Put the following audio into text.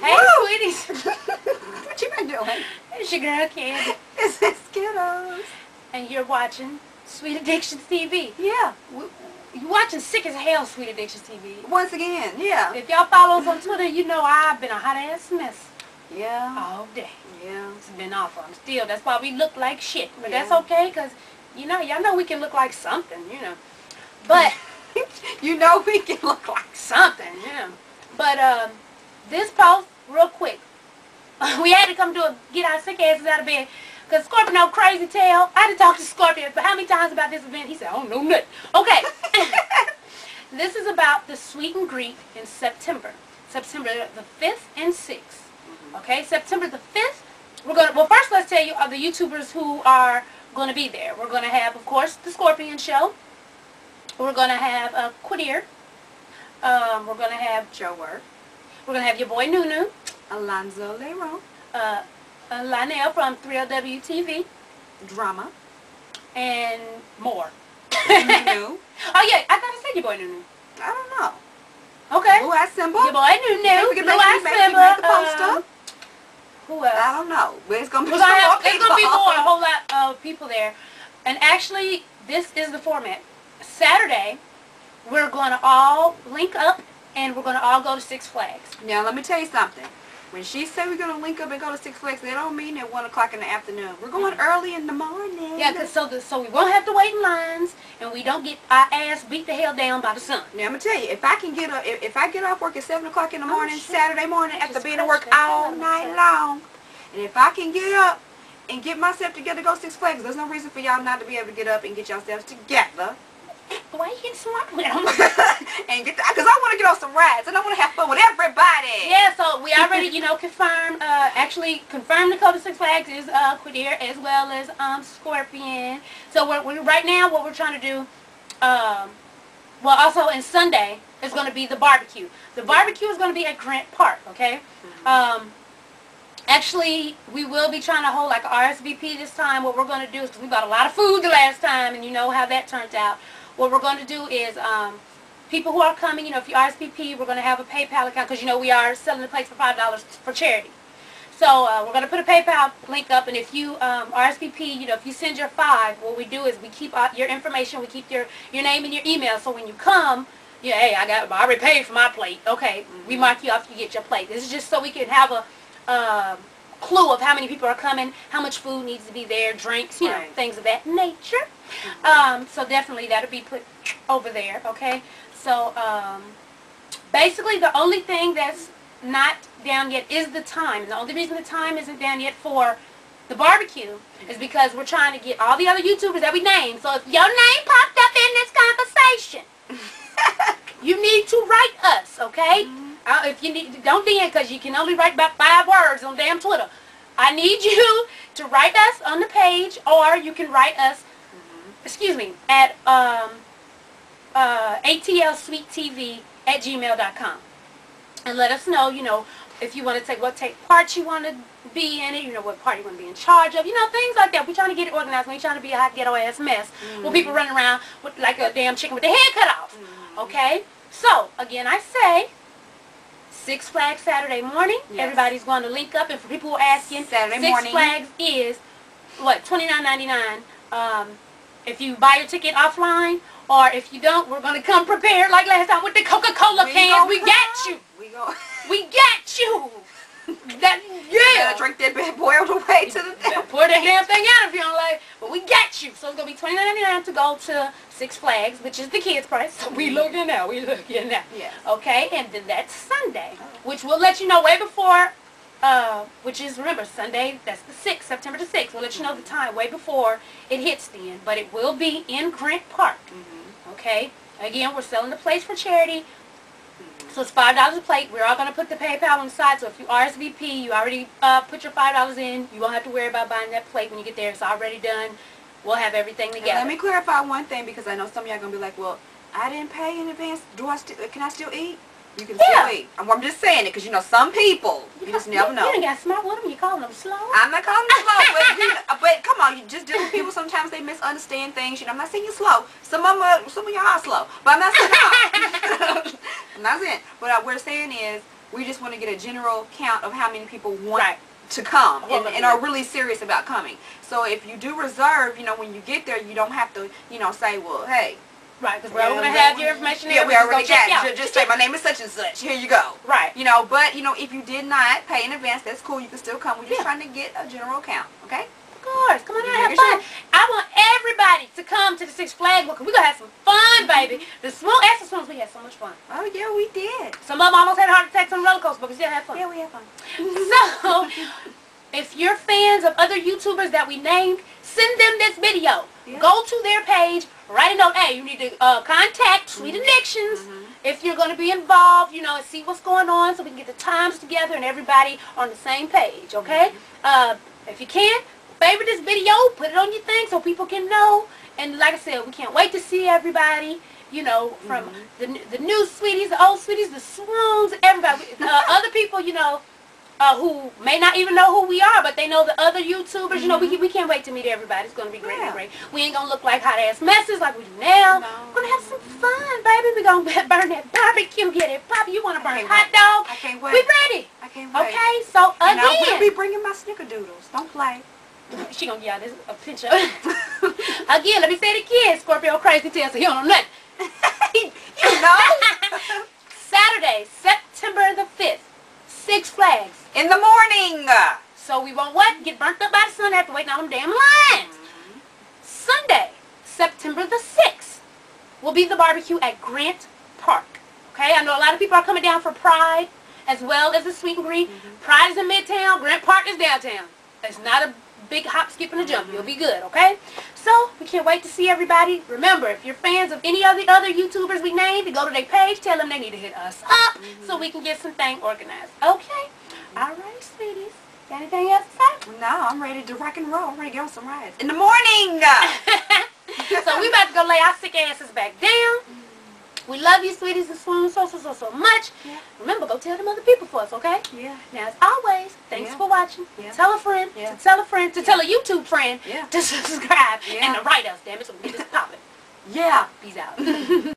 Hey, Woo! sweeties. What you been doing? It's your girl, Candy. It's Skittles. And you're watching Sweet Addictions TV. Yeah. You're watching Sick as Hell Sweet Addictions TV. Once again, yeah. If y'all follow us on Twitter, you know I've been a hot-ass mess Yeah. all day. Yeah. It's been awful. I'm still, that's why we look like shit. But that's Yeah. okay, because, y'all know we can look like something, But You know we can look like something, But this post, real quick, we had to come get our sick asses out of bed. Because Scorpio crazy tail. I had to talk to Scorpio for how many times about this event? He said, I don't know nothing. Okay. This is about the Sweet and Greet in September. September the 5th and 6th. Okay, September the 5th. Well, first let's tell you of the YouTubers who are going to be there. We're going to have, of course, the Scorpion Show. We're going to have Quadir. We're going to have Joe Work. We're going to have your boy Nunu. Alonzo Leron. Lionel from 3LW TV. Drama. And more. Nunu. Oh, yeah, I thought I said your boy Nunu. I don't know. Okay. Blue Eye Symbol. Your boy Nunu. Maybe we can Blue make Eye the Simba. poster. Who else? I don't know. But it's going to be We're gonna some have, more it's going to be people. more, a whole lot of people there. And actually, this is the format. Saturday, we're going to all link up and we're going to all go to Six Flags. Now, let me tell you something. When she said we're going to link up and go to Six Flags, that don't mean at 1 o'clock in the afternoon. We're going early in the morning. Yeah, cause so we won't have to wait in lines and we don't get our ass beat the hell down by the sun. Now, I'm going to tell you, if I can get if I get off work at 7 o'clock in the morning, shit. Saturday morning, after Just being at crushed work the hell all out of night myself. long, and if I can get up and get myself together to go Six Flags, there's no reason for y'all not to be able to get up and get yourselves together. Why you getting smart with them? And get because I want to get on some rides and I want to have fun with everybody. Yeah, so we already, confirmed, actually confirmed the code of Six Flags is Quadir as well as Scorpion. So we're right now what we're trying to do, well also in Sunday is going to be the barbecue. The barbecue is going to be at Grant Park, okay? Actually, we will be trying to hold like a RSVP this time. What we're going to do is, because we bought a lot of food the last time and you know how that turned out. What we're going to do is people who are coming, if you RSVP, we're going to have a PayPal account because, we are selling the plates for $5 for charity. So we're going to put a PayPal link up, and if you RSVP, if you send your 5, what we do is we keep your information, we keep your name and your email, so when you come, hey, I already paid for my plate. Okay, we mark you off, you get your plate. This is just so we can have a clue of how many people are coming, how much food needs to be there, drinks, Right. things of that nature. So definitely that'll be put over there, okay? So basically the only thing that's not down yet is the time. And the only reason the time isn't down yet for the barbecue is because we're trying to get all the other YouTubers that we named. So if your name popped up in this conversation, you need to write us, okay? If you need, don't DM because you can only write about 5 words on damn Twitter. I need you to write us on the page, or you can write us, at atlsweettv@gmail.com, and let us know, if you want to what part you want to be in it, what part you want to be in charge of, things like that. We're trying to get it organized. We ain't trying to be a hot ghetto ass mess with people running around with like a damn chicken with their head cut off. Okay? So again, I say Six Flags Saturday morning. Yes. Everybody's going to link up, and for people who are asking, Saturday Six morning. Flags is what, $29.99. If you buy your ticket offline, or if you don't, we're going to come prepared like last time with the Coca-Cola cans. We got you. We got you. Gotta drink that bad boy all the way to the Pour that damn thing out if you don't like. But we got you. So it's gonna be $29.99 to go to Six Flags, which is the kids' price. So we looking now. Yes. Okay, and then that's Sunday, which we'll let you know way before. Which is, remember, Sunday. That's the 6th, September the 6th. We'll let you know the time way before it hits then. But it will be in Grant Park. Okay. Again, we're selling the place for charity. So it's $5 a plate. We're all going to put the PayPal on the side. So if you RSVP, you already put your $5 in. You won't have to worry about buying that plate when you get there. It's already done. We'll have everything together. And let me clarify one thing, because I know some of y'all are going to be like, well, I didn't pay in advance. Can I still eat? You can still eat. I'm just saying it because, some people, you just never know. You done got smart with them. You calling them slow? I'm not calling you slow, but come on, you just deal with people. Sometimes they misunderstand things. I'm not saying you're slow. Some of y'all are slow, but I'm not saying no. I'm not saying. What we're saying is, We just want to get a general count of how many people want Right. to come Well, and are really serious about coming. So if you do reserve, when you get there, you don't have to, say, well, hey. Right, because we're going to have your information there. Yeah, we already just go check got you it. out. Just say, my name is such and such. Here you go. Right. But, if you did not pay in advance, that's cool. You can still come. We're just trying to get a general count, okay? Of course. Come on out and have Make fun. sure. I want everybody to come to the Six Flags because we're going to have some fun, baby. The swimmers, we had so much fun. Oh, yeah, we did. Some of them almost had heart attacks on the roller coaster, but we still had fun. Yeah, we had fun. So, if you're fans of other YouTubers that we named, send them this video. Yeah. Go to their page, write a note. Hey, you need to contact Sweet Addictions if you're going to be involved, and see what's going on so we can get the times together and everybody on the same page, okay? If you can, favorite this video, put it on your thing so people can know. And like I said, we can't wait to see everybody. From the new sweeties, the old sweeties, the swoons, everybody. Other people, who may not even know who we are, but they know the other YouTubers. We can't wait to meet everybody. It's going to be great and great. We ain't going to look like hot-ass messes like we do now. No. We're going to have some fun, baby. We're going to burn that barbecue, get it poppy. You want to burn can't hot wait. dog? I can't wait. We ready. I can't wait. Okay, so And I will be again. bringing my snickerdoodles. Don't play. She going to get out this a picture. Again, let me say it again. Scorpio crazy tail, so you don't know nothing. You know? Saturday, September the 5th, Six Flags. In the morning. So we won't what? Get burnt up by the sun, have to wait on them damn lines. Sunday, September the 6th, will be the barbecue at Grant Park. Okay, I know a lot of people are coming down for Pride as well as the Sweet and Green. Pride is in Midtown, Grant Park is downtown. It's not a big hop, skip, and a jump. You'll be good, okay? So, we can't wait to see everybody. Remember, if you're fans of any of the other YouTubers we named, to go to their page, tell them they need to hit us up so we can get some things organized. Okay? All right, sweeties. Got anything else to say? No, I'm ready to rock and roll. I'm ready to get on some rides. In the morning. So, we about to go lay our sick asses back down. We love you, sweeties and swoons, so much. Yeah. Remember, go tell them other people for us, okay? Yeah. Now, as always, thanks Yeah. for watching. Yeah. Tell a friend, Yeah. to tell a friend, to tell a YouTube friend Yeah. to subscribe Yeah. and to write us, damn it, so we can get this popping. Yeah. Peace out.